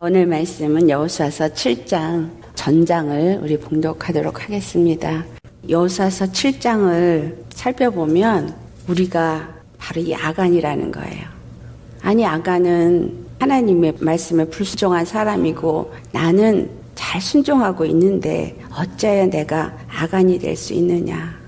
오늘 말씀은 여호수아서 7장 전장을 우리 봉독하도록 하겠습니다. 여호수아서 7장을 살펴보면 우리가 바로 이 아간이라는 거예요. 아니, 아간은 하나님의 말씀에 불순종한 사람이고 나는 잘 순종하고 있는데 어째야 내가 아간이 될 수 있느냐.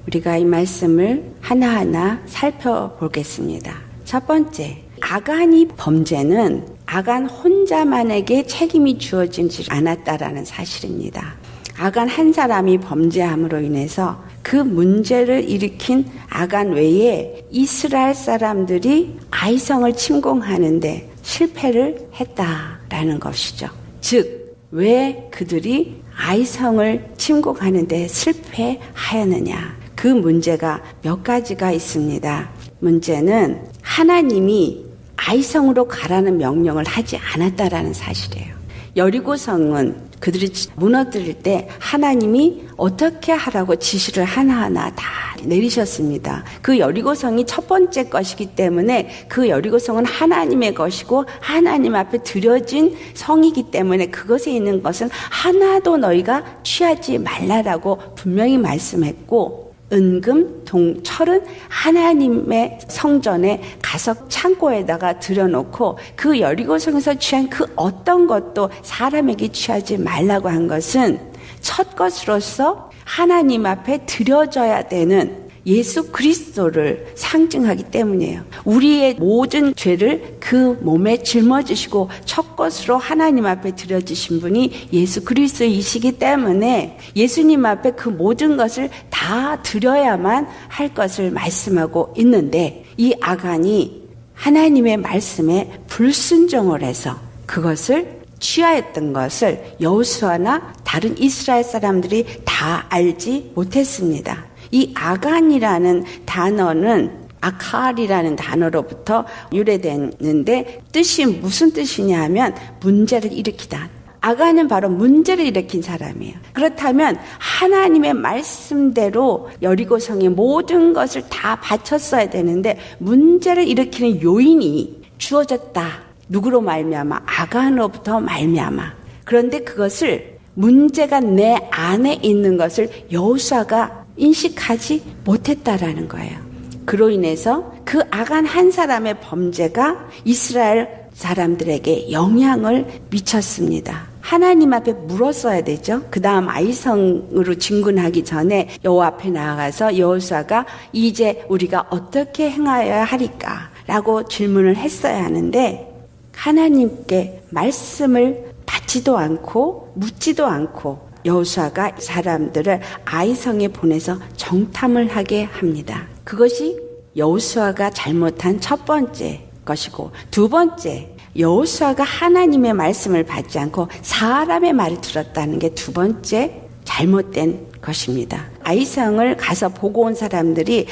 우리가 이 말씀을 하나하나 살펴보겠습니다. 첫 번째, 아간이 범죄는 아간 혼자만에게 책임이 주어지지 않았다라는 사실입니다. 아간 한 사람이 범죄함으로 인해서 그 문제를 일으킨 아간 외에 이스라엘 사람들이 아이성을 침공하는데 실패를 했다라는 것이죠. 즉, 왜 그들이 아이성을 침공하는데 실패하였느냐. 그 문제가 몇 가지가 있습니다. 문제는 하나님이 아이성으로 가라는 명령을 하지 않았다라는 사실이에요. 여리고성은 그들이 무너뜨릴 때 하나님이 어떻게 하라고 지시를 하나하나 다 내리셨습니다. 그 여리고성이 첫 번째 것이기 때문에 그 여리고성은 하나님의 것이고 하나님 앞에 드려진 성이기 때문에 그것에 있는 것은 하나도 너희가 취하지 말라라고 분명히 말씀했고, 은금, 철은 하나님의 성전에 가서 창고에다가 들여놓고 그 여리고성에서 취한 그 어떤 것도 사람에게 취하지 말라고 한 것은 첫 것으로서 하나님 앞에 드려져야 되는 예수 그리스도를 상징하기 때문이에요. 우리의 모든 죄를 그 몸에 짊어지시고 첫 것으로 하나님 앞에 드려지신 분이 예수 그리스도이시기 때문에 예수님 앞에 그 모든 것을 다 드려야만 할 것을 말씀하고 있는데, 이 아간이 하나님의 말씀에 불순종을 해서 그것을 취하였던 것을 여호수아나 다른 이스라엘 사람들이 다 알지 못했습니다. 이 아간이라는 단어는 아칼이라는 단어로부터 유래됐는데 뜻이 무슨 뜻이냐 하면 문제를 일으키다. 아간은 바로 문제를 일으킨 사람이에요. 그렇다면 하나님의 말씀대로 여리고성의 모든 것을 다 바쳤어야 되는데 문제를 일으키는 요인이 주어졌다. 누구로 말미암아? 아간으로부터 말미암아. 그런데 그것을 문제가 내 안에 있는 것을 여호수아가 인식하지 못했다라는 거예요. 그로 인해서 그 아간 한 사람의 범죄가 이스라엘 사람들에게 영향을 미쳤습니다. 하나님 앞에 물었어야 되죠. 그 다음 아이성으로 진군하기 전에 여호와 앞에 나아가서 여호수아가 이제 우리가 어떻게 행하여야 하리까? 라고 질문을 했어야 하는데 하나님께 말씀을 받지도 않고 묻지도 않고 여호수아가 사람들을 아이성에 보내서 정탐을 하게 합니다. 그것이 여호수아가 잘못한 첫 번째 것이고, 두 번째, 여호수아가 하나님의 말씀을 받지 않고 사람의 말을 들었다는 게 두 번째 잘못된 것입니다. 아이성을 가서 보고 온 사람들이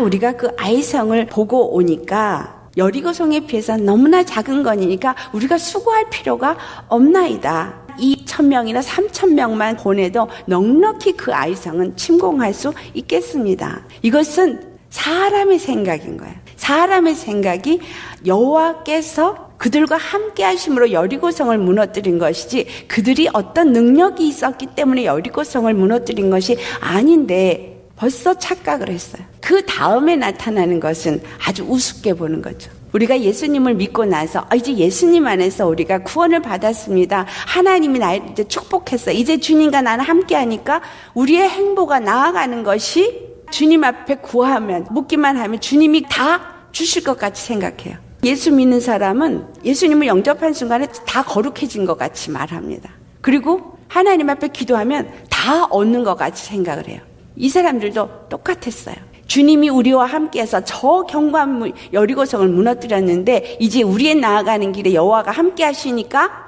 우리가 그 아이성을 보고 오니까 여리고성에 비해서 너무나 작은 거니까 우리가 수고할 필요가 없나이다. 2,000명이나 3,000명만 보내도 넉넉히 그 아이성은 침공할 수 있겠습니다. 이것은 사람의 생각인 거예요. 사람의 생각이 여호와께서 그들과 함께 하심으로 여리고성을 무너뜨린 것이지 그들이 어떤 능력이 있었기 때문에 여리고성을 무너뜨린 것이 아닌데 벌써 착각을 했어요. 그 다음에 나타나는 것은 아주 우습게 보는 거죠. 우리가 예수님을 믿고 나서 이제 예수님 안에서 우리가 구원을 받았습니다. 하나님이 나를 이제 축복했어. 이제 주님과 나는 함께 하니까 우리의 행보가 나아가는 것이 주님 앞에 구하면 묻기만 하면 주님이 다 주실 것 같이 생각해요. 예수 믿는 사람은 예수님을 영접한 순간에 다 거룩해진 것 같이 말합니다. 그리고 하나님 앞에 기도하면 다 얻는 것 같이 생각을 해요. 이 사람들도 똑같았어요. 주님이 우리와 함께해서 저 경관 여리고성을 무너뜨렸는데 이제 우리의 나아가는 길에 여호와가 함께 하시니까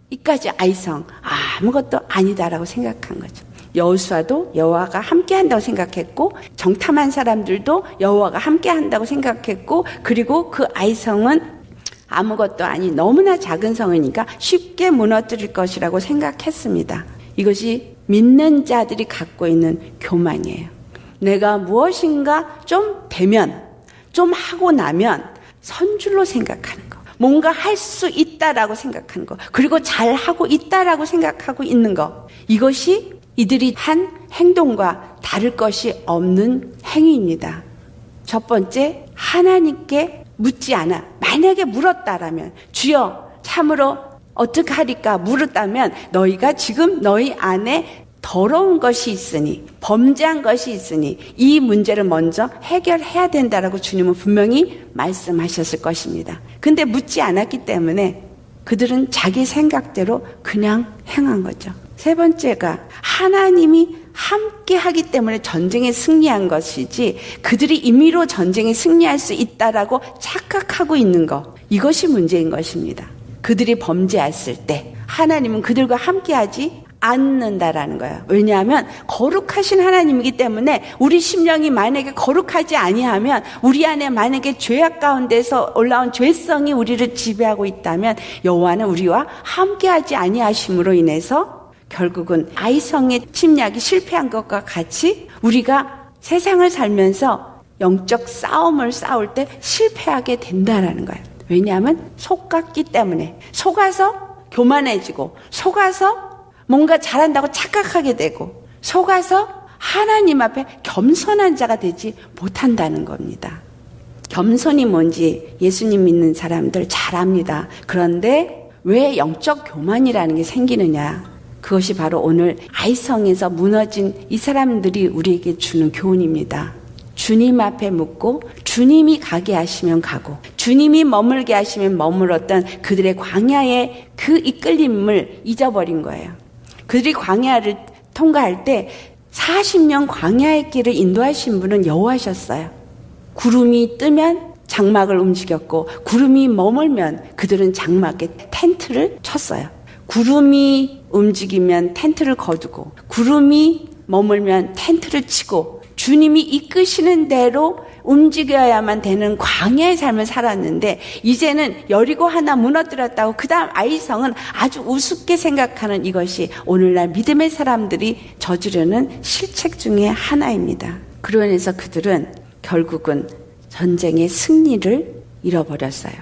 이까지 아이성 아무것도 아니다라고 생각한 거죠. 여호수아도 여호와가 함께 한다고 생각했고 정탐한 사람들도 여호와가 함께 한다고 생각했고 그리고 그 아이성은 아무것도 아니 너무나 작은 성이니까 쉽게 무너뜨릴 것이라고 생각했습니다. 이것이 믿는 자들이 갖고 있는 교만이에요. 내가 무엇인가 좀 되면 좀 하고 나면 선줄로 생각하는 거. 뭔가 할 수 있다라고 생각하는 거, 그리고 잘하고 있다라고 생각하고 있는 거, 이것이 이들이 한 행동과 다를 것이 없는 행위입니다. 첫 번째, 하나님께 묻지 않아. 만약에 물었다라면, 주여 참으로 어떻게 하리까 물었다면, 너희가 지금 너희 안에 더러운 것이 있으니, 범죄한 것이 있으니 이 문제를 먼저 해결해야 된다라고 주님은 분명히 말씀하셨을 것입니다. 근데 묻지 않았기 때문에 그들은 자기 생각대로 그냥 행한 거죠. 세 번째가, 하나님이 함께 하기 때문에 전쟁에 승리한 것이지 그들이 임의로 전쟁에 승리할 수 있다라고 착각하고 있는 것, 이것이 문제인 것입니다. 그들이 범죄했을 때 하나님은 그들과 함께하지 않는다라는 거예요. 왜냐하면 거룩하신 하나님이기 때문에 우리 심령이 만약에 거룩하지 아니하면, 우리 안에 만약에 죄악 가운데서 올라온 죄성이 우리를 지배하고 있다면 여호와는 우리와 함께하지 아니하심으로 인해서 결국은 아이성의 침략이 실패한 것과 같이 우리가 세상을 살면서 영적 싸움을 싸울 때 실패하게 된다라는 거예요. 왜냐하면 속았기 때문에, 속아서 교만해지고, 속아서 뭔가 잘한다고 착각하게 되고, 속아서 하나님 앞에 겸손한 자가 되지 못한다는 겁니다. 겸손이 뭔지 예수님 믿는 사람들 잘 압니다. 그런데 왜 영적 교만이라는 게 생기느냐? 그것이 바로 오늘 아이성에서 무너진 이 사람들이 우리에게 주는 교훈입니다. 주님 앞에 묻고 주님이 가게 하시면 가고, 주님이 머물게 하시면 머물었던 그들의 광야의 그 이끌림을 잊어버린 거예요. 그들이 광야를 통과할 때 40년 광야의 길을 인도하신 분은 여호와셨어요. 구름이 뜨면 장막을 움직였고, 구름이 머물면 그들은 장막에 텐트를 쳤어요. 구름이 움직이면 텐트를 거두고, 구름이 머물면 텐트를 치고, 주님이 이끄시는 대로 움직여야만 되는 광야의 삶을 살았는데, 이제는 여리고 하나 무너뜨렸다고 그 다음 아이성은 아주 우습게 생각하는 이것이 오늘날 믿음의 사람들이 저지르는 실책 중에 하나입니다. 그로 인해서 그들은 결국은 전쟁의 승리를 잃어버렸어요.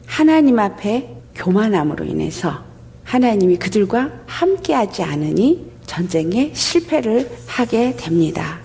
하나님 앞에 교만함으로 인해서 하나님이 그들과 함께하지 않으니 전쟁에 실패를 하게 됩니다.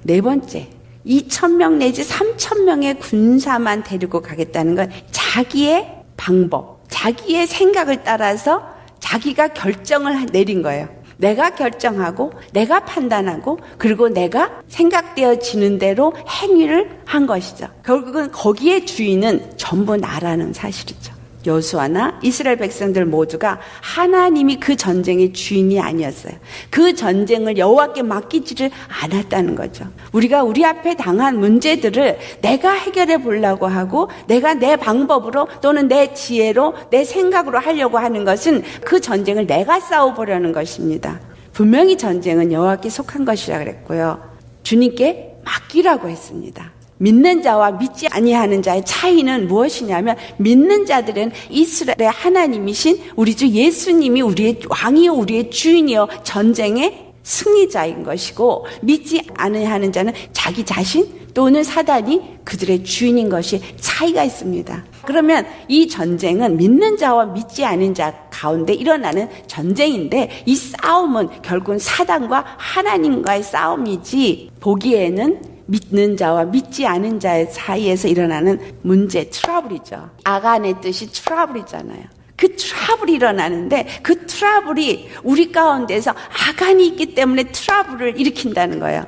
네 번째, 2,000명 내지 3,000명의 군사만 데리고 가겠다는 건 자기의 방법, 자기의 생각을 따라서 자기가 결정을 내린 거예요. 내가 결정하고, 내가 판단하고, 그리고 내가 생각되어지는 대로 행위를 한 것이죠. 결국은 거기에 주인은 전부 나라는 사실이죠. 여호수아나 이스라엘 백성들 모두가 하나님이 그 전쟁의 주인이 아니었어요. 그 전쟁을 여호와께 맡기지를 않았다는 거죠. 우리가 우리 앞에 당한 문제들을 내가 해결해 보려고 하고, 내가 내 방법으로 또는 내 지혜로, 내 생각으로 하려고 하는 것은 그 전쟁을 내가 싸워보려는 것입니다. 분명히 전쟁은 여호와께 속한 것이라 그랬고요. 주님께 맡기라고 했습니다. 믿는 자와 믿지 아니하는 자의 차이는 무엇이냐면, 믿는 자들은 이스라엘의 하나님이신 우리 주 예수님이 우리의 왕이요 우리의 주인이요 전쟁의 승리자인 것이고, 믿지 아니하는 자는 자기 자신 또는 사단이 그들의 주인인 것이 차이가 있습니다. 그러면 이 전쟁은 믿는 자와 믿지 않은 자 가운데 일어나는 전쟁인데, 이 싸움은 결국은 사단과 하나님과의 싸움이지, 보기에는 믿는 자와 믿지 않은 자의 사이에서 일어나는 문제, 트러블이죠. 아간의 뜻이 트러블이잖아요. 그 트러블이 일어나는데, 그 트러블이 우리 가운데서 아간이 있기 때문에 트러블을 일으킨다는 거예요.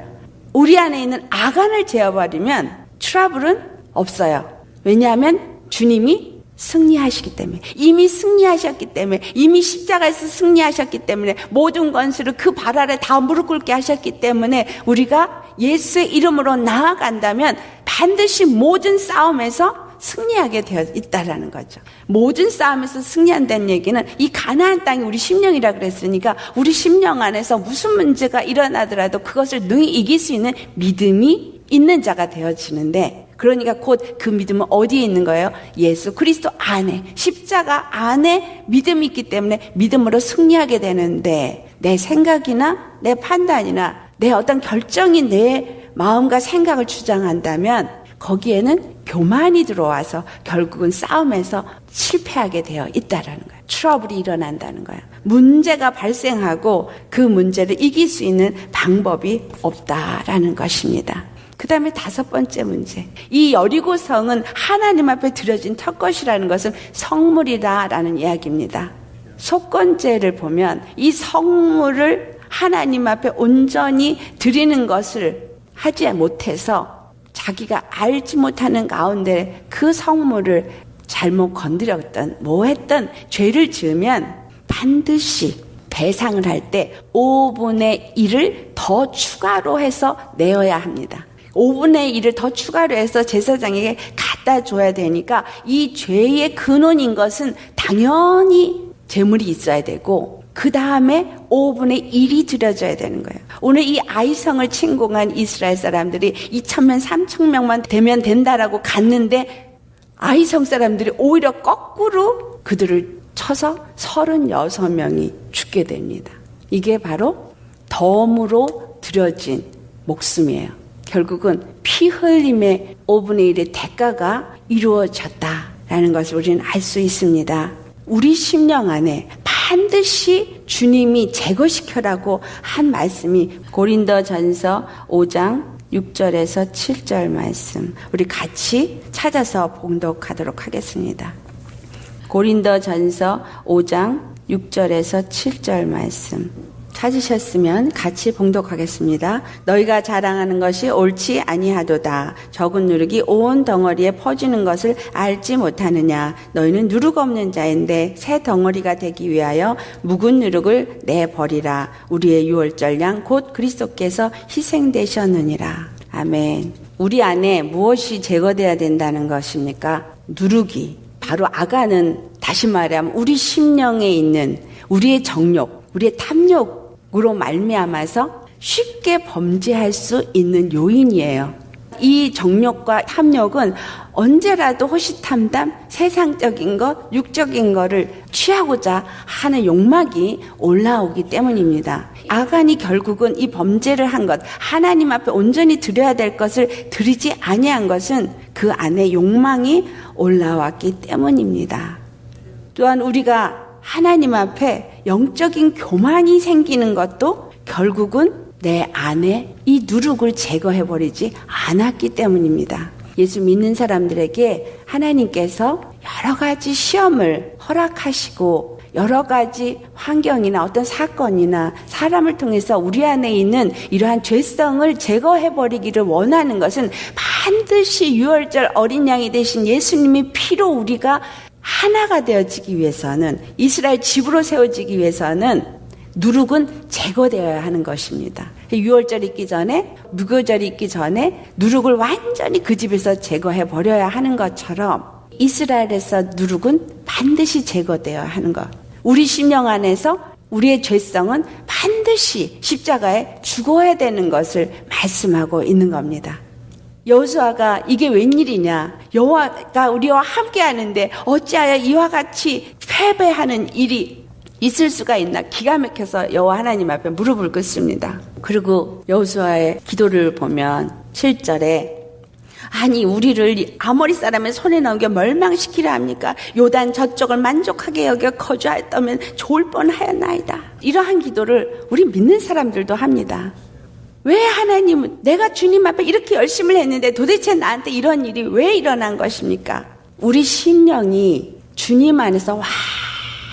우리 안에 있는 아간을 제어버리면 트러블은 없어요. 왜냐하면 주님이 승리하시기 때문에, 이미 승리하셨기 때문에, 이미 십자가에서 승리하셨기 때문에, 모든 권수를 그 발 아래 다 무릎 꿇게 하셨기 때문에, 우리가 예수의 이름으로 나아간다면 반드시 모든 싸움에서 승리하게 되어 있다라는 거죠. 모든 싸움에서 승리한다는 얘기는, 이 가나안 땅이 우리 심령이라 그랬으니까 우리 심령 안에서 무슨 문제가 일어나더라도 그것을 능히 이길 수 있는 믿음이 있는 자가 되어지는데, 그러니까 곧 그 믿음은 어디에 있는 거예요? 예수 그리스도 안에, 십자가 안에 믿음이 있기 때문에 믿음으로 승리하게 되는데, 내 생각이나 내 판단이나 내 어떤 결정이 내 마음과 생각을 주장한다면 거기에는 교만이 들어와서 결국은 싸움에서 실패하게 되어 있다라는 거예요. 트러블이 일어난다는 거예요. 문제가 발생하고 그 문제를 이길 수 있는 방법이 없다라는 것입니다. 그 다음에 5번째 문제. 이 여리고성은 하나님 앞에 드려진 첫 것이라는 것은 성물이다라는 이야기입니다. 속건제를 보면 이 성물을 하나님 앞에 온전히 드리는 것을 하지 못해서 자기가 알지 못하는 가운데 그 성물을 잘못 건드렸던 뭐 했던 죄를 지으면 반드시 배상을 할 때 5분의 1을 더 추가로 해서 내어야 합니다. 5분의 1을 더 추가로 해서 제사장에게 갖다 줘야 되니까 이 죄의 근원인 것은 당연히 재물이 있어야 되고 그 다음에 5분의 1이 드려져야 되는 거예요. 오늘 이 아이성을 침공한 이스라엘 사람들이 2,000명, 3,000명만 되면 된다라고 갔는데 아이성 사람들이 오히려 거꾸로 그들을 쳐서 36명이 죽게 됩니다. 이게 바로 덤으로 드려진 목숨이에요. 결국은 피 흘림의 5분의 1의 대가가 이루어졌다라는 것을 우리는 알 수 있습니다. 우리 심령 안에 반드시 주님이 제거시켜라고 한 말씀이 고린도전서 5장 6절에서 7절 말씀, 우리 같이 찾아서 봉독하도록 하겠습니다. 고린도전서 5장 6절에서 7절 말씀 찾으셨으면 같이 봉독하겠습니다. 너희가 자랑하는 것이 옳지 아니하도다. 적은 누룩이 온 덩어리에 퍼지는 것을 알지 못하느냐. 너희는 누룩 없는 자인데 새 덩어리가 되기 위하여 묵은 누룩을 내버리라. 우리의 유월절 양 곧 그리스도께서 희생되셨느니라. 아멘. 우리 안에 무엇이 제거돼야 된다는 것입니까? 누룩이. 바로 아간은 다시 말하면 우리 심령에 있는 우리의 정욕, 우리의 탐욕으로 말미암아서 쉽게 범죄할 수 있는 요인이에요. 이 정욕과 탐욕은 언제라도 호시탐탐 세상적인 것, 육적인 것을 취하고자 하는 욕망이 올라오기 때문입니다. 아간이 결국은 이 범죄를 한 것, 하나님 앞에 온전히 드려야 될 것을 드리지 아니한 것은 그 안에 욕망이 올라왔기 때문입니다. 또한 우리가 하나님 앞에 영적인 교만이 생기는 것도 결국은 내 안에 이 누룩을 제거해버리지 않았기 때문입니다. 예수 믿는 사람들에게 하나님께서 여러 가지 시험을 허락하시고 여러 가지 환경이나 어떤 사건이나 사람을 통해서 우리 안에 있는 이러한 죄성을 제거해버리기를 원하는 것은 반드시 유월절 어린 양이 되신 예수님의 피로 우리가 하나가 되어지기 위해서는, 이스라엘 집으로 세워지기 위해서는 누룩은 제거되어야 하는 것입니다. 유월절 있기 전에, 무교절이 있기 전에 누룩을 완전히 그 집에서 제거해버려야 하는 것처럼 이스라엘에서 누룩은 반드시 제거되어야 하는 것. 우리 심령 안에서 우리의 죄성은 반드시 십자가에 죽어야 되는 것을 말씀하고 있는 겁니다. 여호수아가 이게 웬일이냐, 여호와가 우리와 함께 하는데 어찌하여 이와 같이 패배하는 일이 있을 수가 있나, 기가 막혀서 여호와 하나님 앞에 무릎을 꿇습니다. 그리고 여호수아의 기도를 보면 7절에 아니 우리를 아모리 사람의 손에 넘겨 멸망시키려 합니까? 요단 저쪽을 만족하게 여겨 거주하였다면 좋을 뻔하였나이다. 이러한 기도를 우리 믿는 사람들도 합니다. 왜 하나님은 내가 주님 앞에 이렇게 열심을 했는데 도대체 나한테 이런 일이 왜 일어난 것입니까? 우리 심령이 주님 안에서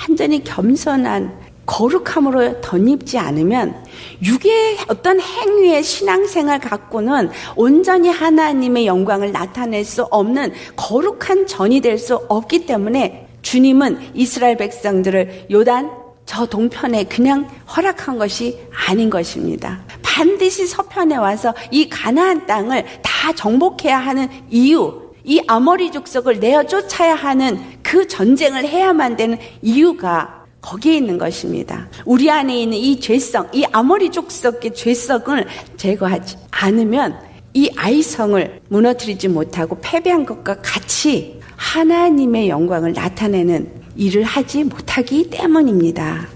완전히 겸손한 거룩함으로 덧입지 않으면 육의 어떤 행위의 신앙생활 갖고는 온전히 하나님의 영광을 나타낼 수 없는 거룩한 전이 될 수 없기 때문에 주님은 이스라엘 백성들을 요단 저 동편에 그냥 허락한 것이 아닌 것입니다. 반드시 서편에 와서 이 가나안 땅을 다 정복해야 하는 이유, 이 아모리 족속을 내어 쫓아야 하는 그 전쟁을 해야만 되는 이유가 거기에 있는 것입니다. 우리 안에 있는 이 죄성, 이 아모리 족속의 죄성을 제거하지 않으면 이 아이성을 무너뜨리지 못하고 패배한 것과 같이 하나님의 영광을 나타내는 일을 하지 못하기 때문입니다.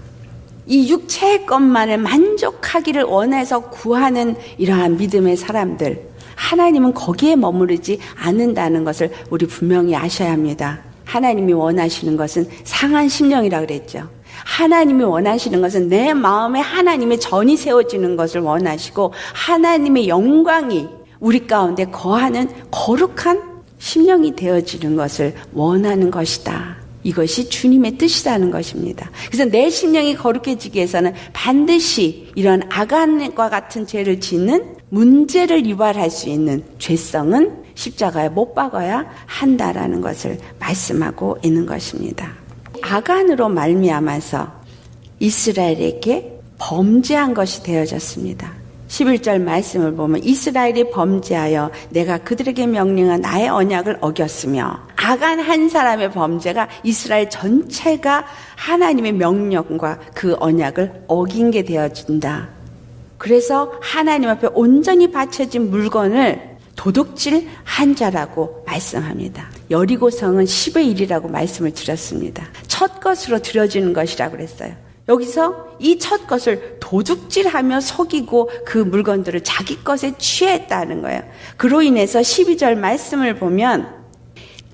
이 육체의 것만을 만족하기를 원해서 구하는 이러한 믿음의 사람들, 하나님은 거기에 머무르지 않는다는 것을 우리 분명히 아셔야 합니다. 하나님이 원하시는 것은 상한 심령이라고 그랬죠. 하나님이 원하시는 것은 내 마음에 하나님의 전이 세워지는 것을 원하시고 하나님의 영광이 우리 가운데 거하는 거룩한 심령이 되어지는 것을 원하는 것이다. 이것이 주님의 뜻이라는 것입니다. 그래서 내 심령이 거룩해지기 위해서는 반드시 이런 아간과 같은 죄를 짓는 문제를 유발할 수 있는 죄성은 십자가에 못 박아야 한다라는 것을 말씀하고 있는 것입니다. 아간으로 말미암아서 이스라엘에게 범죄한 것이 되어졌습니다. 11절 말씀을 보면 이스라엘이 범죄하여 내가 그들에게 명령한 나의 언약을 어겼으며 아간 한 사람의 범죄가 이스라엘 전체가 하나님의 명령과 그 언약을 어긴 게 되어진다. 그래서 하나님 앞에 온전히 바쳐진 물건을 도둑질한 자라고 말씀합니다. 여리고성은 10의 1이라고 말씀을 드렸습니다. 첫 것으로 드려지는 것이라고 그랬어요. 여기서 이 첫 것을 도둑질하며 속이고 그 물건들을 자기 것에 취했다는 거예요. 그로 인해서 12절 말씀을 보면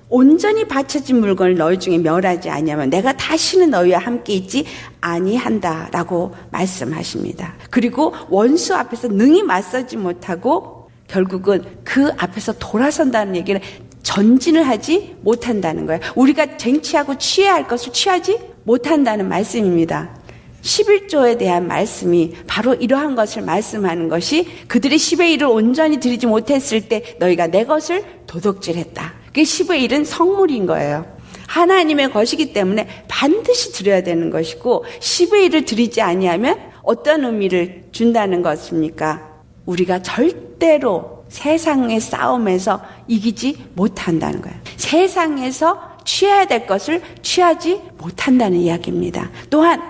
온전히 바쳐진 물건을 너희 중에 멸하지 아니하면 내가 다시는 너희와 함께 있지 아니한다라고 말씀하십니다. 그리고 원수 앞에서 능히 맞서지 못하고 결국은 그 앞에서 돌아선다는 얘기는 전진을 하지 못한다는 거예요. 우리가 쟁취하고 취해야 할 것을 취하지 못한다는 말씀입니다. 11조에 대한 말씀이 바로 이러한 것을 말씀하는 것이 그들이 10의 1을 온전히 드리지 못했을 때 너희가 내 것을 도둑질했다. 그게 10의 1은 성물인 거예요. 하나님의 것이기 때문에 반드시 드려야 되는 것이고 10의 1을 드리지 아니하면 어떤 의미를 준다는 것입니까? 우리가 절대로 세상의 싸움에서 이기지 못한다는 거예요. 세상에서 취해야 될 것을 취하지 못한다는 이야기입니다. 또한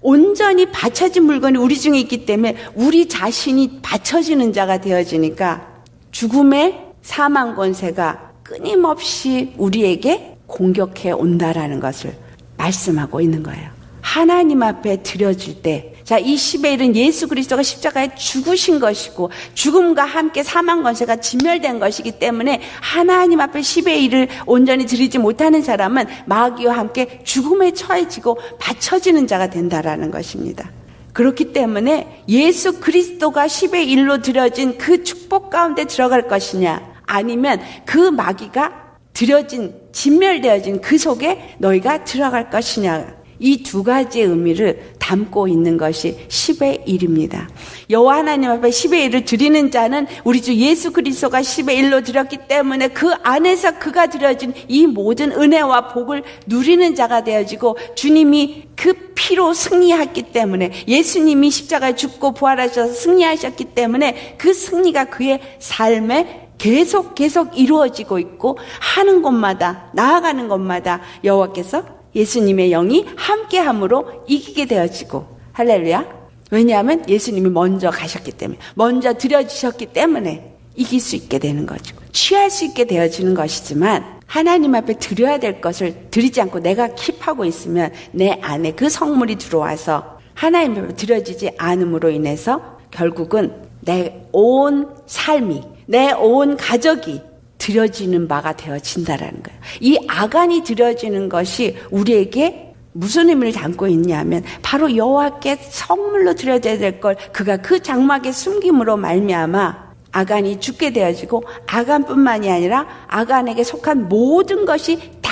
온전히 바쳐진 물건이 우리 중에 있기 때문에 우리 자신이 바쳐지는 자가 되어지니까 죽음의 사망 권세가 끊임없이 우리에게 공격해 온다라는 것을 말씀하고 있는 거예요. 하나님 앞에 드려질 때 자, 이 10의 1은 예수 그리스도가 십자가에 죽으신 것이고 죽음과 함께 사망 권세가 진멸된 것이기 때문에 하나님 앞에 10의 1을 온전히 드리지 못하는 사람은 마귀와 함께 죽음에 처해지고 바쳐지는 자가 된다라는 것입니다. 그렇기 때문에 예수 그리스도가 10의 1로 드려진 그 축복 가운데 들어갈 것이냐 아니면 그 마귀가 드려진 진멸되어진 그 속에 너희가 들어갈 것이냐 이 두 가지의 의미를 담고 있는 것이 10의 1입니다. 여호와 하나님 앞에 10의 1을 드리는 자는 우리 주 예수 그리스도가 10의 1로 드렸기 때문에 그 안에서 그가 드려진 이 모든 은혜와 복을 누리는 자가 되어지고 주님이 그 피로 승리했기 때문에 예수님이 십자가에 죽고 부활하셔서 승리하셨기 때문에 그 승리가 그의 삶에 계속 이루어지고 있고 하는 곳마다 나아가는 곳마다 여호와께서 예수님의 영이 함께함으로 이기게 되어지고 할렐루야. 왜냐하면 예수님이 먼저 가셨기 때문에 먼저 드려주셨기 때문에 이길 수 있게 되는 거죠. 취할 수 있게 되어지는 것이지만 하나님 앞에 드려야 될 것을 드리지 않고 내가 킵하고 있으면 내 안에 그 성물이 들어와서 하나님 앞에 드려지지 않음으로 인해서 결국은 내 온 삶이 내 온 가족이 드려지는 바가 되어진다라는 거예요. 이 아간이 드려지는 것이 우리에게 무슨 의미를 담고 있냐면 바로 여호와께 성물로 드려야 될 걸 그가 그 장막에 숨김으로 말미암아 아간이 죽게 되어지고 아간뿐만이 아니라 아간에게 속한 모든 것이 다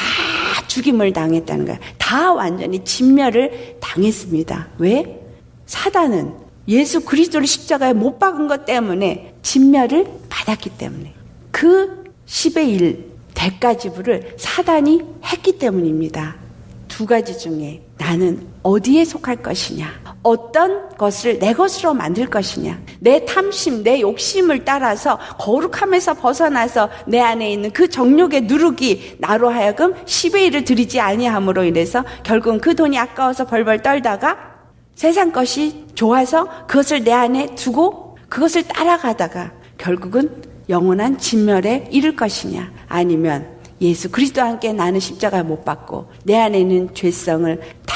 죽임을 당했다는 거예요. 다 완전히 진멸을 당했습니다. 왜? 사단은 예수 그리스도를 십자가에 못 박은 것 때문에 진멸을 받았기 때문에 그 10의 1 대가지불을 사단이 했기 때문입니다. 두 가지 중에 나는 어디에 속할 것이냐, 어떤 것을 내 것으로 만들 것이냐, 내 탐심, 내 욕심을 따라서 거룩함에서 벗어나서 내 안에 있는 그 정욕의 누룩이 나로 하여금 10의 1을 드리지 아니함으로 인해서 결국은 그 돈이 아까워서 벌벌 떨다가 세상 것이 좋아서 그것을 내 안에 두고 그것을 따라가다가 결국은 영원한 진멸에 이를 것이냐 아니면 예수 그리스도와 함께 나는 십자가에 못 박고 내 안에 있는 죄성을 다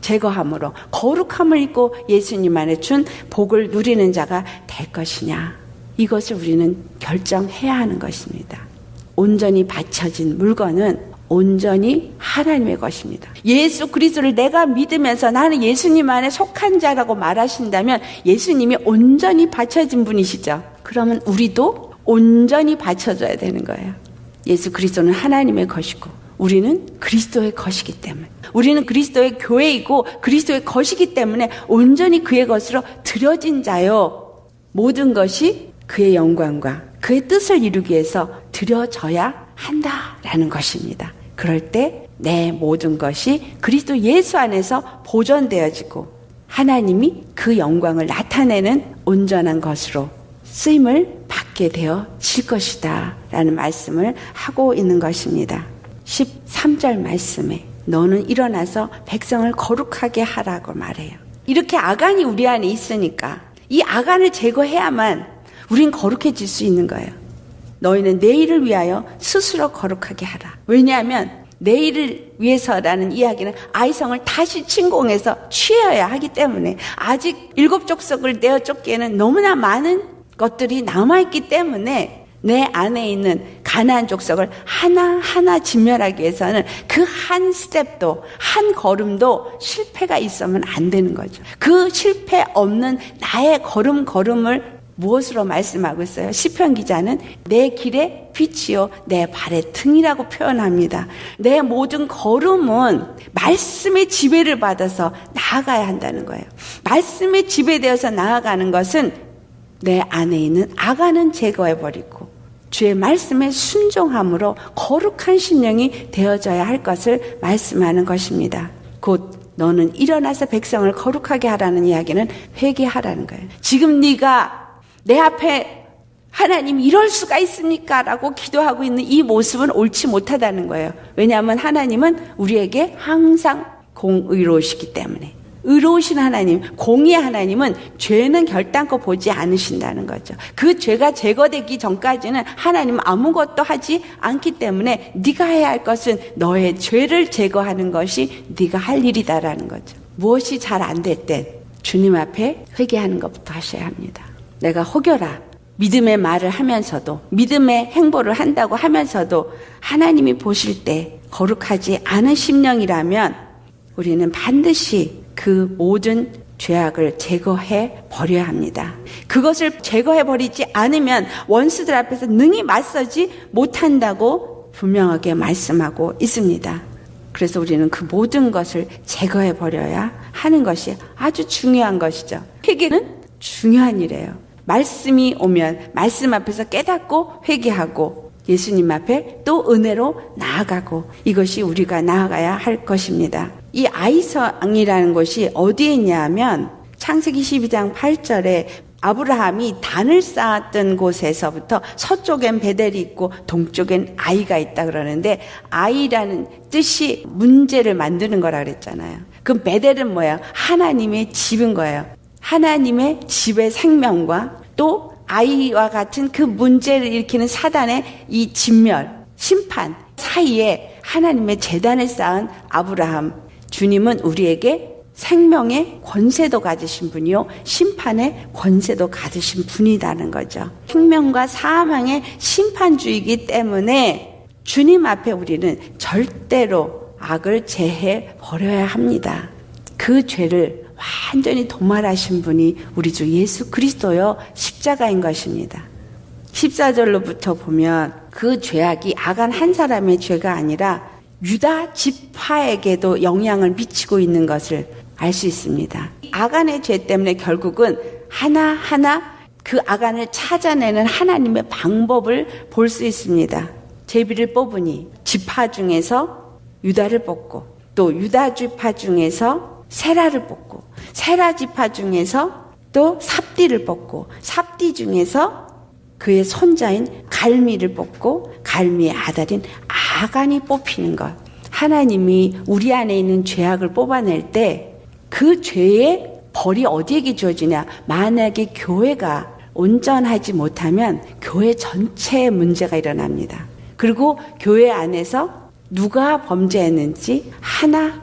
제거함으로 거룩함을 입고 예수님 안에 준 복을 누리는 자가 될 것이냐 이것을 우리는 결정해야 하는 것입니다. 온전히 바쳐진 물건은 온전히 하나님의 것입니다. 예수 그리스도를 내가 믿으면서 나는 예수님 안에 속한 자라고 말하신다면 예수님이 온전히 바쳐진 분이시죠. 그러면 우리도 온전히 바쳐져야 되는 거예요. 예수 그리스도는 하나님의 것이고 우리는 그리스도의 것이기 때문에, 우리는 그리스도의 교회이고 그리스도의 것이기 때문에 온전히 그의 것으로 드려진 자요, 모든 것이 그의 영광과 그의 뜻을 이루기 위해서 드려져야 한다라는 것입니다. 그럴 때 내 모든 것이 그리스도 예수 안에서 보존되어지고 하나님이 그 영광을 나타내는 온전한 것으로 쓰임을 받게 되어질 것이다 라는 말씀을 하고 있는 것입니다. 13절 말씀에 너는 일어나서 백성을 거룩하게 하라고 말해요. 이렇게 아간이 우리 안에 있으니까 이 아간을 제거해야만 우린 거룩해질 수 있는 거예요. 너희는 내일을 위하여 스스로 거룩하게 하라. 왜냐하면 내일을 위해서라는 이야기는 아이성을 다시 침공해서 취해야 하기 때문에 아직 7 족속을 내어 쫓기에는 너무나 많은 것들이 남아있기 때문에 내 안에 있는 가나안 족속을 하나하나 진멸하기 위해서는 그 한 스텝도, 한 걸음도 실패가 있으면 안 되는 거죠. 그 실패 없는 나의 걸음을 무엇으로 말씀하고 있어요? 시편 기자는 내 길의 빛이요 내 발의 등이라고 표현합니다. 내 모든 걸음은 말씀의 지배를 받아서 나아가야 한다는 거예요. 말씀의 지배되어서 나아가는 것은 내 안에 있는 악안은 제거해버리고 주의 말씀에 순종함으로 거룩한 심령이 되어져야 할 것을 말씀하는 것입니다. 곧 너는 일어나서 백성을 거룩하게 하라는 이야기는 회개하라는 거예요. 지금 네가 내 앞에 하나님 이럴 수가 있습니까? 라고 기도하고 있는 이 모습은 옳지 못하다는 거예요. 왜냐하면 하나님은 우리에게 항상 공의로우시기 때문에. 의로우신 하나님, 공의의 하나님은 죄는 결단코 보지 않으신다는 거죠. 그 죄가 제거되기 전까지는 하나님은 아무것도 하지 않기 때문에 네가 해야 할 것은 너의 죄를 제거하는 것이 네가 할 일이다라는 거죠. 무엇이 잘 안 될 땐 주님 앞에 회개하는 것부터 하셔야 합니다. 내가 혹여라 믿음의 말을 하면서도 믿음의 행보를 한다고 하면서도 하나님이 보실 때 거룩하지 않은 심령이라면 우리는 반드시 그 모든 죄악을 제거해 버려야 합니다. 그것을 제거해 버리지 않으면 원수들 앞에서 능히 맞서지 못한다고 분명하게 말씀하고 있습니다. 그래서 우리는 그 모든 것을 제거해 버려야 하는 것이 아주 중요한 것이죠. 회개는 중요한 일이에요. 말씀이 오면 말씀 앞에서 깨닫고 회개하고 예수님 앞에 또 은혜로 나아가고 이것이 우리가 나아가야 할 것입니다. 이 아이성이라는 곳이 어디에 있냐면 창세기 12장 8절에 아브라함이 단을 쌓았던 곳에서부터 서쪽엔 베델이 있고 동쪽엔 아이가 있다 그러는데 아이라는 뜻이 문제를 만드는 거라 그랬잖아요. 그럼 베델은 뭐예요? 하나님의 집인 거예요. 하나님의 집의 생명과 또 아이와 같은 그 문제를 일으키는 사단의 이 진멸, 심판 사이에 하나님의 제단을 쌓은 아브라함, 주님은 우리에게 생명의 권세도 가지신 분이요 심판의 권세도 가지신 분이라는 거죠. 생명과 사망의 심판주이기 때문에 주님 앞에 우리는 절대로 악을 제해 버려야 합니다. 그 죄를 완전히 도말하신 분이 우리 주 예수 그리스도요 십자가인 것입니다. 14절로부터 보면 그 죄악이 아간 한 사람의 죄가 아니라 유다 지파에게도 영향을 미치고 있는 것을 알 수 있습니다. 아간의 죄 때문에 결국은 하나하나 그 아간을 찾아내는 하나님의 방법을 볼 수 있습니다. 제비를 뽑으니 지파 중에서 유다를 뽑고 또 유다 지파 중에서 세라를 뽑고 세라 지파 중에서 또 삽디를 뽑고 삽디 중에서 그의 손자인 갈미를 뽑고 갈미의 아들인 아간이 뽑히는 것. 하나님이 우리 안에 있는 죄악을 뽑아낼 때 그 죄의 벌이 어디에게 주어지냐? 만약에 교회가 온전하지 못하면 교회 전체에 문제가 일어납니다. 그리고 교회 안에서 누가 범죄했는지 하나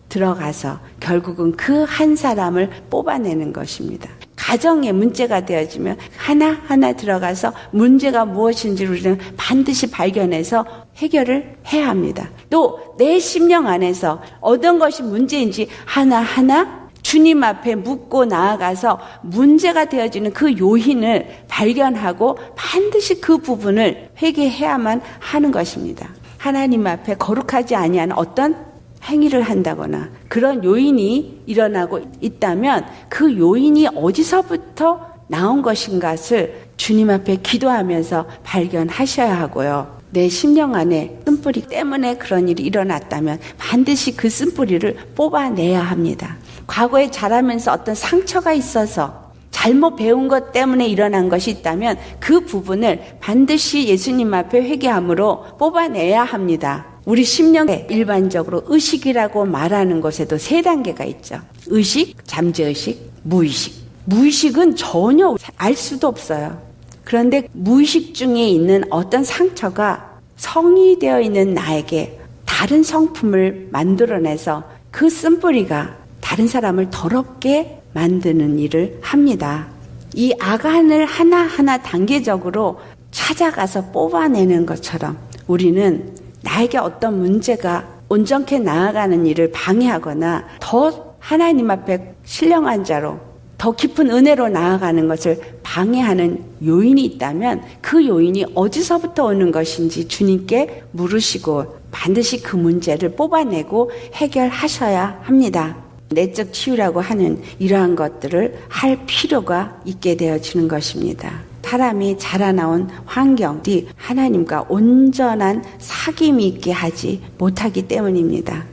들어가서 결국은 그 한 사람을 뽑아내는 것입니다. 가정에 문제가 되어지면 하나하나 들어가서 문제가 무엇인지 우리는 반드시 발견해서 해결을 해야 합니다. 또 내 심령 안에서 어떤 것이 문제인지 하나하나 주님 앞에 묻고 나아가서 문제가 되어지는 그 요인을 발견하고 반드시 그 부분을 회개해야만 하는 것입니다. 하나님 앞에 거룩하지 아니한 어떤 행위를 한다거나 그런 요인이 일어나고 있다면 그 요인이 어디서부터 나온 것인가를 주님 앞에 기도하면서 발견하셔야 하고요. 내 심령 안에 쓴뿌리 때문에 그런 일이 일어났다면 반드시 그 쓴뿌리를 뽑아내야 합니다. 과거에 자라면서 어떤 상처가 있어서 잘못 배운 것 때문에 일어난 것이 있다면 그 부분을 반드시 예수님 앞에 회개함으로 뽑아내야 합니다. 우리 심령에 일반적으로 의식이라고 말하는 것에도 3단계가 있죠. 의식, 잠재의식, 무의식. 무의식은 전혀 알 수도 없어요. 그런데 무의식 중에 있는 어떤 상처가 성이 되어 있는 나에게 다른 성품을 만들어내서 그 쓴뿌리가 다른 사람을 더럽게 만드는 일을 합니다. 이 아간을 하나하나 단계적으로 찾아가서 뽑아내는 것처럼 우리는 나에게 어떤 문제가 온전케 나아가는 일을 방해하거나 더 하나님 앞에 신령한 자로 더 깊은 은혜로 나아가는 것을 방해하는 요인이 있다면 그 요인이 어디서부터 오는 것인지 주님께 물으시고 반드시 그 문제를 뽑아내고 해결하셔야 합니다. 내적 치유라고 하는 이러한 것들을 할 필요가 있게 되어지는 것입니다. 사람이 자라나온 환경이 하나님과 온전한 사귐이 있게 하지 못하기 때문입니다.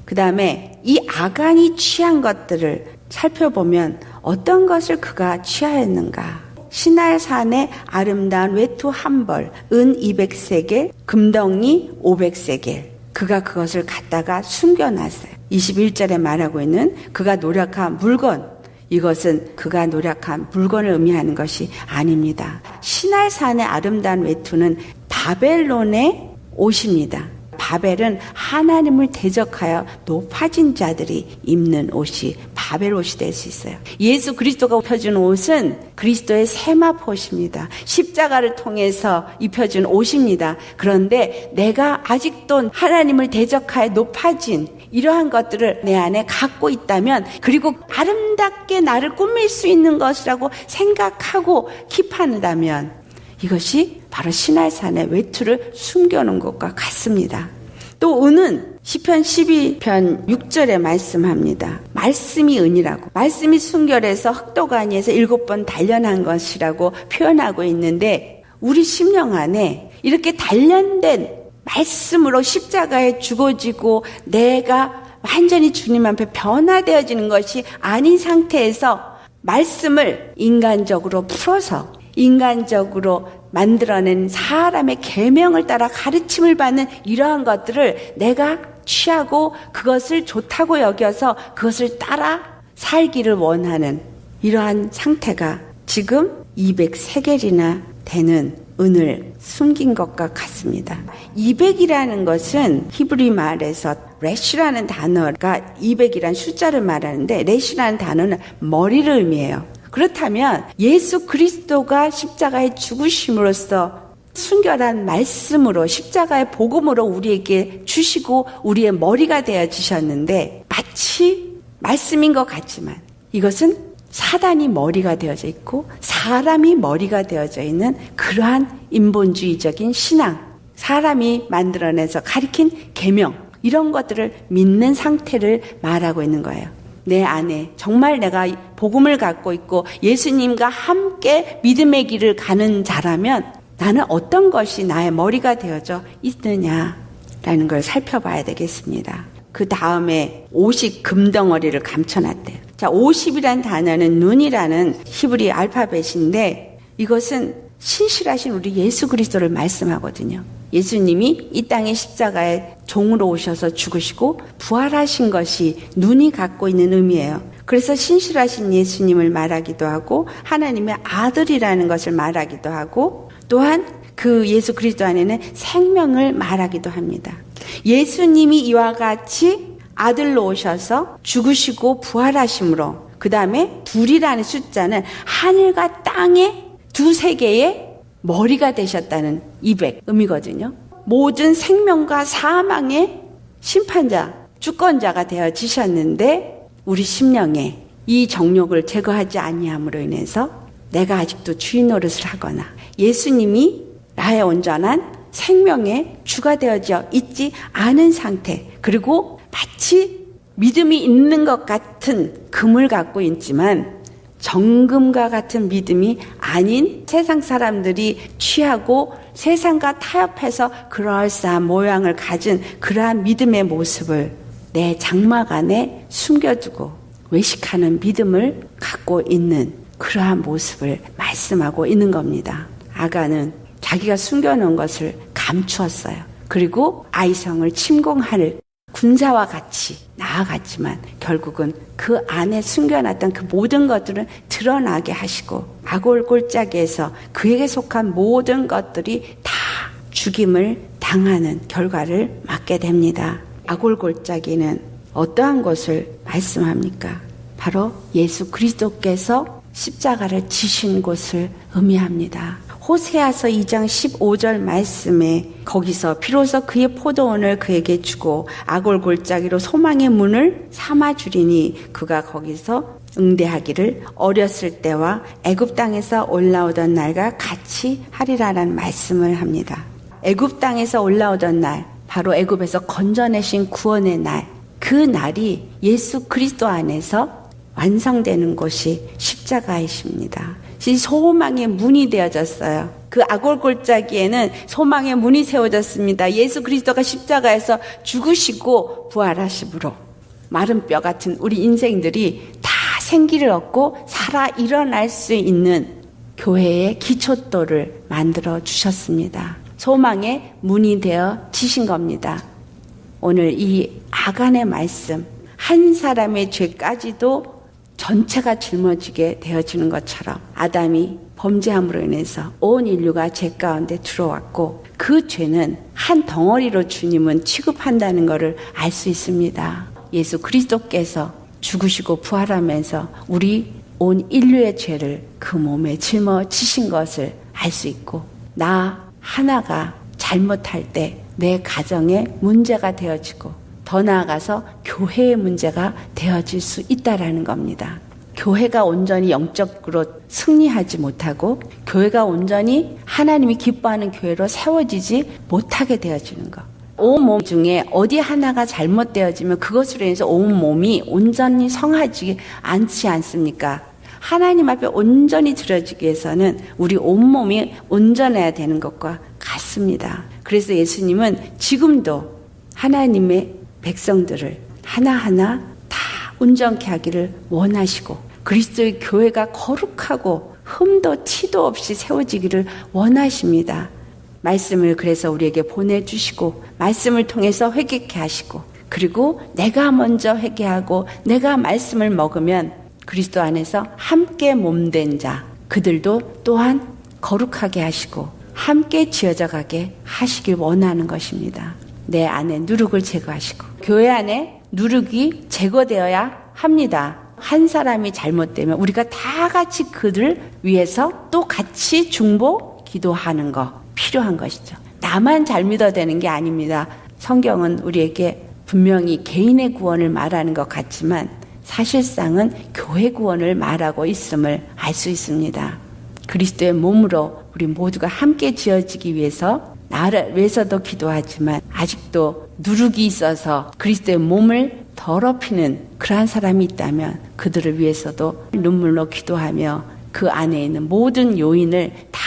그 다음에 이 아간이 취한 것들을 살펴보면 어떤 것을 그가 취하였는가? 시날산의 아름다운 외투 한 벌, 은 200세겔, 금덩이 500세겔. 그가 그것을 갖다가 숨겨놨어요. 21절에 말하고 있는 그가 노력한 물건, 이것은 그가 노력한 물건을 의미하는 것이 아닙니다. 시날산의 아름다운 외투는 바벨론의 옷입니다. 바벨은 하나님을 대적하여 높아진 자들이 입는 옷이 바벨 옷이 될 수 있어요. 예수 그리스도가 입혀준 옷은 그리스도의 세마포 옷입니다. 십자가를 통해서 입혀준 옷입니다. 그런데 내가 아직도 하나님을 대적하여 높아진 이러한 것들을 내 안에 갖고 있다면, 그리고 아름답게 나를 꾸밀 수 있는 것이라고 생각하고 킵한다면 이것이 바로 시날산의 외투를 숨겨놓은 것과 같습니다. 또 은은 시편 12편 6절에 말씀합니다. 말씀이 은이라고, 말씀이 순결해서 흑도가니에서 7번 단련한 것이라고 표현하고 있는데, 우리 심령 안에 이렇게 단련된 말씀으로 십자가에 죽어지고 내가 완전히 주님 앞에 변화되어지는 것이 아닌 상태에서 말씀을 인간적으로 풀어서 인간적으로 만들어낸 사람의 계명을 따라 가르침을 받는 이러한 것들을 내가 취하고 그것을 좋다고 여겨서 그것을 따라 살기를 원하는 이러한 상태가 지금 200세겔이나 되는 은을 숨긴 것과 같습니다. 200이라는 것은 히브리 말에서 레시라는 단어가 200이라는 숫자를 말하는데, 레시라는 단어는 머리를 의미해요. 그렇다면 예수 그리스도가 십자가에 죽으심으로써 순결한 말씀으로, 십자가의 복음으로 우리에게 주시고 우리의 머리가 되어지셨는데, 마치 말씀인 것 같지만 이것은 사단이 머리가 되어져 있고 사람이 머리가 되어져 있는 그러한 인본주의적인 신앙, 사람이 만들어내서 가리킨 계명, 이런 것들을 믿는 상태를 말하고 있는 거예요. 내 안에 정말 내가 복음을 갖고 있고 예수님과 함께 믿음의 길을 가는 자라면 나는 어떤 것이 나의 머리가 되어져 있느냐라는 걸 살펴봐야 되겠습니다. 그 다음에 50 금덩어리를 감춰놨대요. 자, 50이란 단어는 눈이라는 히브리 알파벳인데, 이것은 신실하신 우리 예수 그리스도를 말씀하거든요. 예수님이 이 땅의 십자가에 종으로 오셔서 죽으시고 부활하신 것이 눈이 갖고 있는 의미예요. 그래서 신실하신 예수님을 말하기도 하고 하나님의 아들이라는 것을 말하기도 하고, 또한 그 예수 그리스도 안에는 생명을 말하기도 합니다. 예수님이 이와 같이 아들로 오셔서 죽으시고 부활하심으로, 그 다음에 둘이라는 숫자는 하늘과 땅의 두 세계의 머리가 되셨다는 200 의미거든요. 모든 생명과 사망의 심판자, 주권자가 되어지셨는데 우리 심령에 이 정욕을 제거하지 아니함으로 인해서 내가 아직도 주인 노릇을 하거나 예수님이 나의 온전한 생명의 주가 되어져 있지 않은 상태, 그리고 마치 믿음이 있는 것 같은 금을 갖고 있지만 정금과 같은 믿음이 아닌 세상 사람들이 취하고 세상과 타협해서 그럴싸한 모양을 가진 그러한 믿음의 모습을 내 장막 안에 숨겨두고 외식하는 믿음을 갖고 있는 그러한 모습을 말씀하고 있는 겁니다. 아간은 자기가 숨겨놓은 것을 감추었어요. 그리고 아이성을 침공할 군사와 같이 나아갔지만 결국은 그 안에 숨겨놨던 그 모든 것들은 드러나게 하시고 아골 골짜기에서 그에게 속한 모든 것들이 다 죽임을 당하는 결과를 맞게 됩니다. 아골 골짜기는 어떠한 것을 말씀합니까? 바로 예수 그리스도께서 십자가를 지신 곳을 의미합니다. 호세아서 2장 15절 말씀에 거기서 비로소 그의 포도원을 그에게 주고 아골 골짜기로 소망의 문을 삼아주리니 그가 거기서 응대하기를 어렸을 때와 애굽 땅에서 올라오던 날과 같이 하리라라는 말씀을 합니다. 애굽 땅에서 올라오던 날, 바로 애굽에서 건져내신 구원의 날, 그 날이 예수 그리스도 안에서 완성되는 곳이 십자가이십니다. 소망의 문이 되어졌어요. 그 아골 골짜기에는 소망의 문이 세워졌습니다. 예수 그리스도가 십자가에서 죽으시고 부활하심으로 마른 뼈 같은 우리 인생들이 다 생기를 얻고 살아 일어날 수 있는 교회의 기초돌을 만들어 주셨습니다. 소망의 문이 되어 지신 겁니다. 오늘 이 아간의 말씀, 한 사람의 죄까지도 전체가 짊어지게 되어지는 것처럼 아담이 범죄함으로 인해서 온 인류가 죄 가운데 들어왔고 그 죄는 한 덩어리로 주님은 취급한다는 것을 알 수 있습니다. 예수 그리스도께서 죽으시고 부활하면서 우리 온 인류의 죄를 그 몸에 짊어지신 것을 알 수 있고 나 하나가 잘못할 때 내 가정에 문제가 되어지고 더 나아가서 교회의 문제가 되어질 수 있다라는 겁니다. 교회가 온전히 영적으로 승리하지 못하고 교회가 온전히 하나님이 기뻐하는 교회로 세워지지 못하게 되어지는 것. 온 몸 중에 어디 하나가 잘못되어지면 그것으로 인해서 온 몸이 온전히 성하지 않지 않습니까? 하나님 앞에 온전히 드려지기 위해서는 우리 온몸이 온전해야 되는 것과 같습니다. 그래서 예수님은 지금도 하나님의 백성들을 하나하나 다 온전케 하기를 원하시고 그리스도의 교회가 거룩하고 흠도 티도 없이 세워지기를 원하십니다. 말씀을 그래서 우리에게 보내주시고 말씀을 통해서 회개케 하시고 그리고 내가 먼저 회개하고 내가 말씀을 먹으면 그리스도 안에서 함께 몸된 자 그들도 또한 거룩하게 하시고 함께 지어져 가게 하시길 원하는 것입니다. 내 안에 누룩을 제거하시고 교회 안에 누룩이 제거되어야 합니다. 한 사람이 잘못되면 우리가 다 같이 그들 위해서 또 같이 중보 기도하는 거 필요한 것이죠. 나만 잘 믿어야 되는 게 아닙니다. 성경은 우리에게 분명히 개인의 구원을 말하는 것 같지만 사실상은 교회 구원을 말하고 있음을 알 수 있습니다. 그리스도의 몸으로 우리 모두가 함께 지어지기 위해서 나를 위해서도 기도하지만 아직도 누룩이 있어서 그리스도의 몸을 더럽히는 그러한 사람이 있다면 그들을 위해서도 눈물로 기도하며 그 안에 있는 모든 요인을 다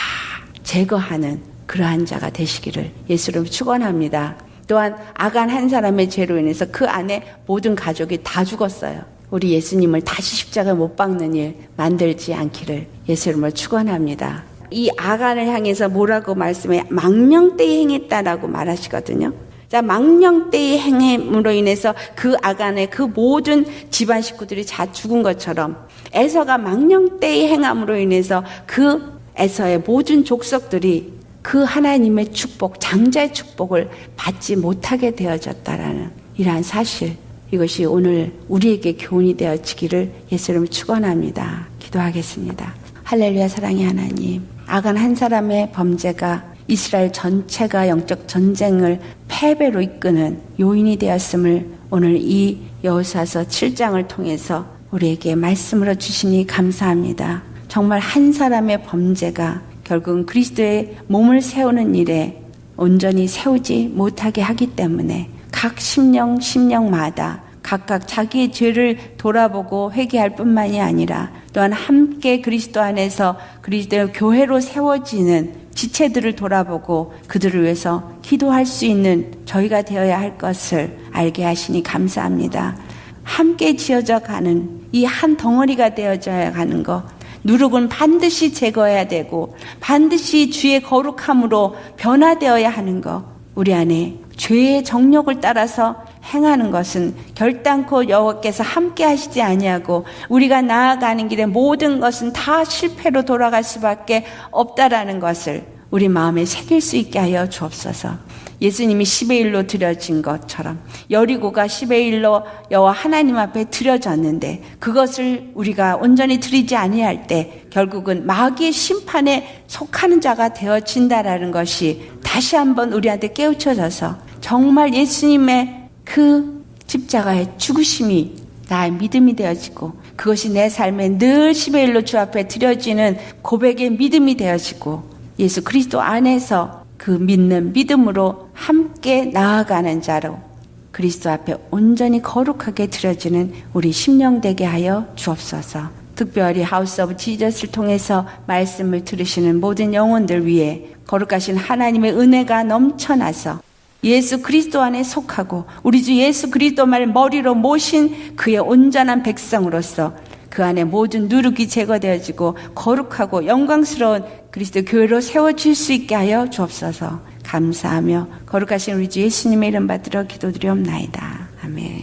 제거하는 그러한 자가 되시기를 예수를 축원합니다. 또한 아간 한 사람의 죄로 인해서 그 안에 모든 가족이 다 죽었어요. 우리 예수님을 다시 십자가에 못 박는 일 만들지 않기를 예수 이름으로 축원합니다. 이 아간을 향해서 뭐라고 말씀해? 망령되이 행했다라고 말하시거든요. 자, 망령되이 행함으로 인해서 그 아간의 그 모든 집안 식구들이 다 죽은 것처럼 에서가 망령되이 행함으로 인해서 그 에서의 모든 족속들이 그 하나님의 축복, 장자의 축복을 받지 못하게 되어졌다라는 이러한 사실, 이것이 오늘 우리에게 교훈이 되어지기를 예수 이름으로 축원합니다. 기도하겠습니다. 할렐루야. 사랑의 하나님, 아간 한 사람의 범죄가 이스라엘 전체가 영적 전쟁을 패배로 이끄는 요인이 되었음을 오늘 이 여호수아서 7장을 통해서 우리에게 말씀으로 주시니 감사합니다. 정말 한 사람의 범죄가 결국은 그리스도의 몸을 세우는 일에 온전히 세우지 못하게 하기 때문에 각 심령마다 각각 자기의 죄를 돌아보고 회개할 뿐만이 아니라 또한 함께 그리스도 안에서 그리스도의 교회로 세워지는 지체들을 돌아보고 그들을 위해서 기도할 수 있는 저희가 되어야 할 것을 알게 하시니 감사합니다. 함께 지어져 가는 이 한 덩어리가 되어져야 가는 것, 누룩은 반드시 제거해야 되고 반드시 주의 거룩함으로 변화되어야 하는 것, 우리 안에 죄의 정욕을 따라서 행하는 것은 결단코 여호와께서 함께 하시지 아니하고 우리가 나아가는 길에 모든 것은 다 실패로 돌아갈 수밖에 없다라는 것을 우리 마음에 새길 수 있게 하여 주옵소서. 예수님이 10의 1로 드려진 것처럼 여리고가 10의 1로 여호와 하나님 앞에 드려졌는데 그것을 우리가 온전히 드리지 아니할 때 결국은 마귀의 심판에 속하는 자가 되어진다라는 것이 다시 한번 우리한테 깨우쳐져서 정말 예수님의 그 십자가의 죽으심이 나의 믿음이 되어지고 그것이 내 삶에 늘 10의 1로 주 앞에 드려지는 고백의 믿음이 되어지고 예수 그리스도 안에서 그 믿는 믿음으로 함께 나아가는 자로 그리스도 앞에 온전히 거룩하게 드려지는 우리 심령 되게 하여 주옵소서. 특별히 하우스 오브 지저스를 통해서 말씀을 들으시는 모든 영혼들 위해 거룩하신 하나님의 은혜가 넘쳐나서 예수 그리스도 안에 속하고 우리 주 예수 그리스도만을 머리로 모신 그의 온전한 백성으로서 그 안에 모든 누룩이 제거되어지고 거룩하고 영광스러운 그리스도 교회로 세워질 수 있게 하여 주옵소서. 감사하며 거룩하신 우리 주 예수님의 이름 받들어 기도드리옵나이다. 아멘.